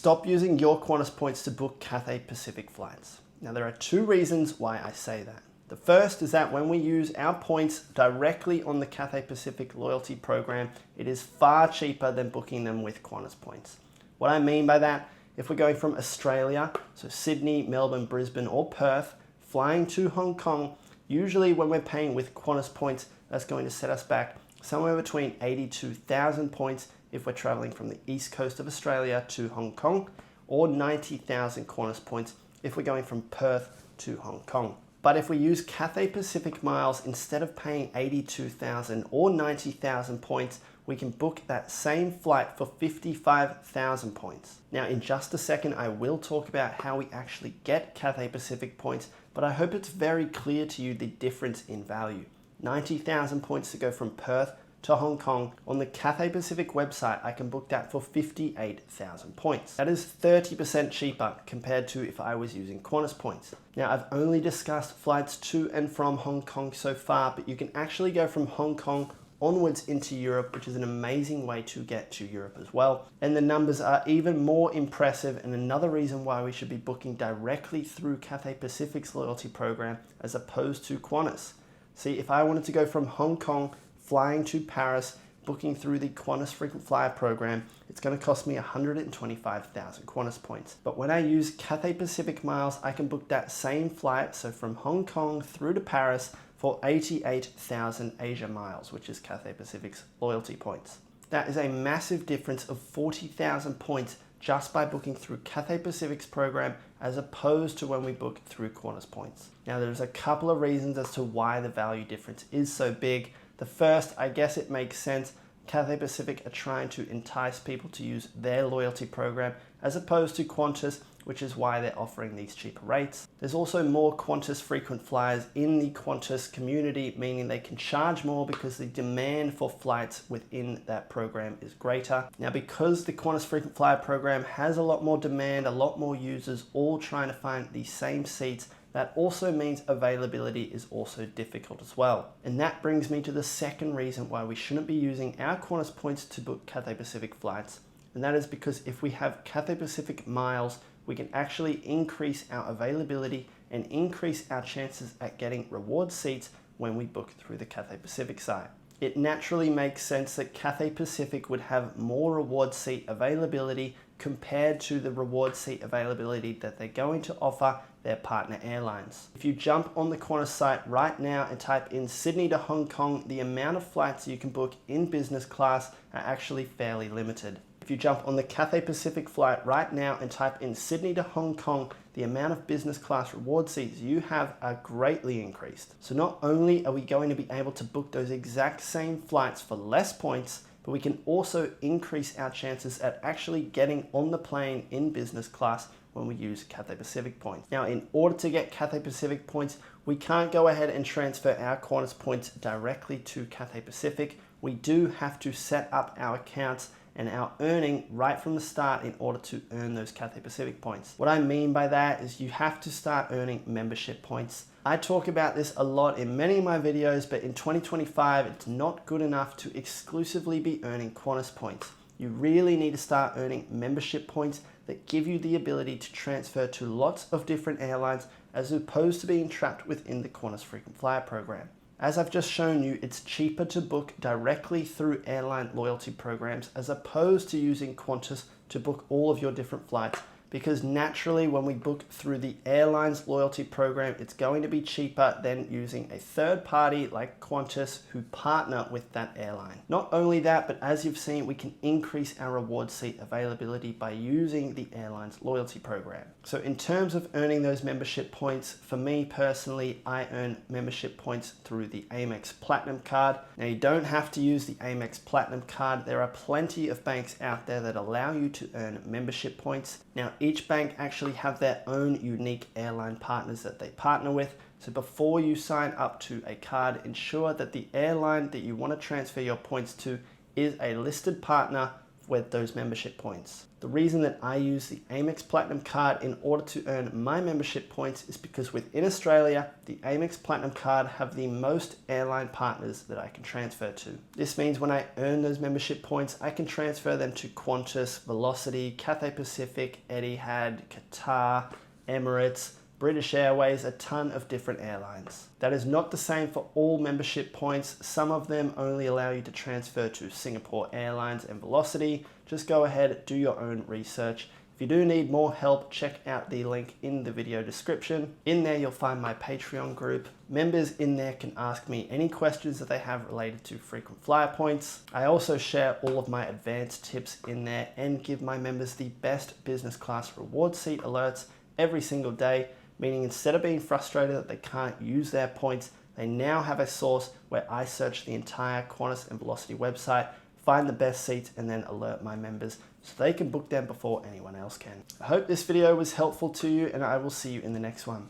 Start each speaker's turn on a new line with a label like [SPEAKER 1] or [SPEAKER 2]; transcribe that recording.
[SPEAKER 1] stop using your Qantas points to book Cathay Pacific flights. Now, there are two reasons why I say that. The first is that when we use our points directly on the Cathay Pacific loyalty program, it is far cheaper than booking them with Qantas points. What I mean by that, if we're going from Australia, so Sydney, Melbourne, Brisbane, or Perth, flying to Hong Kong, usually when we're paying with Qantas points, that's going to set us back somewhere between 82,000 points if we're traveling from the east coast of Australia to Hong Kong, or 90,000 Qantas points if we're going from Perth to Hong Kong. But if we use Cathay Pacific Miles, instead of paying 82,000 or 90,000 points, we can book that same flight for 55,000 points. Now, in just a second, I will talk about how we actually get Cathay Pacific points, but I hope it's very clear to you the difference in value. 90,000 points to go from Perth to Hong Kong. On the Cathay Pacific website, I can book that for 58,000 points. That is 30% cheaper compared to if I was using Qantas points. Now, I've only discussed flights to and from Hong Kong so far, but you can actually go from Hong Kong onwards into Europe, which is an amazing way to get to Europe as well. And the numbers are even more impressive, and another reason why we should be booking directly through Cathay Pacific's loyalty program as opposed to Qantas. See, if I wanted to go from Hong Kong flying to Paris, booking through the Qantas frequent flyer program, it's going to cost me 125,000 Qantas points. But when I use Cathay Pacific Miles, I can book that same flight, so from Hong Kong through to Paris, for 88,000 Asia Miles, which is Cathay Pacific's loyalty points. That is a massive difference of 40,000 points just by booking through Cathay Pacific's program as opposed to when we book through Qantas points. Now, there's a couple of reasons as to why the value difference is so big. The first, I guess it makes sense. Cathay Pacific are trying to entice people to use their loyalty program as opposed to Qantas, which is why they're offering these cheaper rates. There's also more Qantas frequent flyers in the Qantas community, meaning they can charge more because the demand for flights within that program is greater. Now, because the Qantas frequent flyer program has a lot more demand, a lot more users all trying to find the same seats, that also means availability is also difficult as well. And that brings me to the second reason why we shouldn't be using our Qantas points to book Cathay Pacific flights. And that is because if we have Cathay Pacific Miles, we can actually increase our availability and increase our chances at getting reward seats when we book through the Cathay Pacific site. It naturally makes sense that Cathay Pacific would have more reward seat availability compared to the reward seat availability that they're going to offer their partner airlines. If you jump on the Qantas site right now and type in Sydney to Hong Kong, the amount of flights you can book in business class are actually fairly limited. If you jump on the Cathay Pacific flight right now and type in Sydney to Hong Kong, the amount of business class reward seats you have are greatly increased. So not only are we going to be able to book those exact same flights for less points, but we can also increase our chances at actually getting on the plane in business class when we use Cathay Pacific points. Now, in order to get Cathay Pacific points, we can't go ahead and transfer our Qantas points directly to Cathay Pacific. We do have to set up our accounts and our earning right from the start in order to earn those Cathay Pacific points. What I mean by that is you have to start earning membership points. I talk about this a lot in many of my videos, but in 2025, it's not good enough to exclusively be earning Qantas points. You really need to start earning membership points that give you the ability to transfer to lots of different airlines as opposed to being trapped within the Qantas frequent flyer program. As I've just shown you, it's cheaper to book directly through airline loyalty programs as opposed to using Qantas to book all of your different flights, because naturally when we book through the airline's loyalty program, it's going to be cheaper than using a third party like Qantas who partner with that airline. Not only that, but as you've seen, we can increase our reward seat availability by using the airline's loyalty program. So in terms of earning those membership points, for me personally, I earn membership points through the Amex Platinum card. Now, you don't have to use the Amex Platinum card. There are plenty of banks out there that allow you to earn membership points. Now, each bank actually have their own unique airline partners that they partner with. So before you sign up to a card, ensure that the airline that you want to transfer your points to is a listed partner with those membership points. The reason that I use the Amex Platinum card in order to earn my membership points is because within Australia, the Amex Platinum card have the most airline partners that I can transfer to. This means when I earn those membership points, I can transfer them to Qantas, Velocity, Cathay Pacific, Etihad, Qatar, Emirates, British Airways, a ton of different airlines. That is not the same for all membership points. Some of them only allow you to transfer to Singapore Airlines and Velocity. Just go ahead, do your own research. If you do need more help, check out the link in the video description. In there, you'll find my Patreon group. Members in there can ask me any questions that they have related to frequent flyer points. I also share all of my advanced tips in there and give my members the best business class reward seat alerts every single day, meaning instead of being frustrated that they can't use their points, they now have a source where I search the entire Qantas and Velocity website, find the best seats, and then alert my members so they can book them before anyone else can. I hope this video was helpful to you, and I will see you in the next one.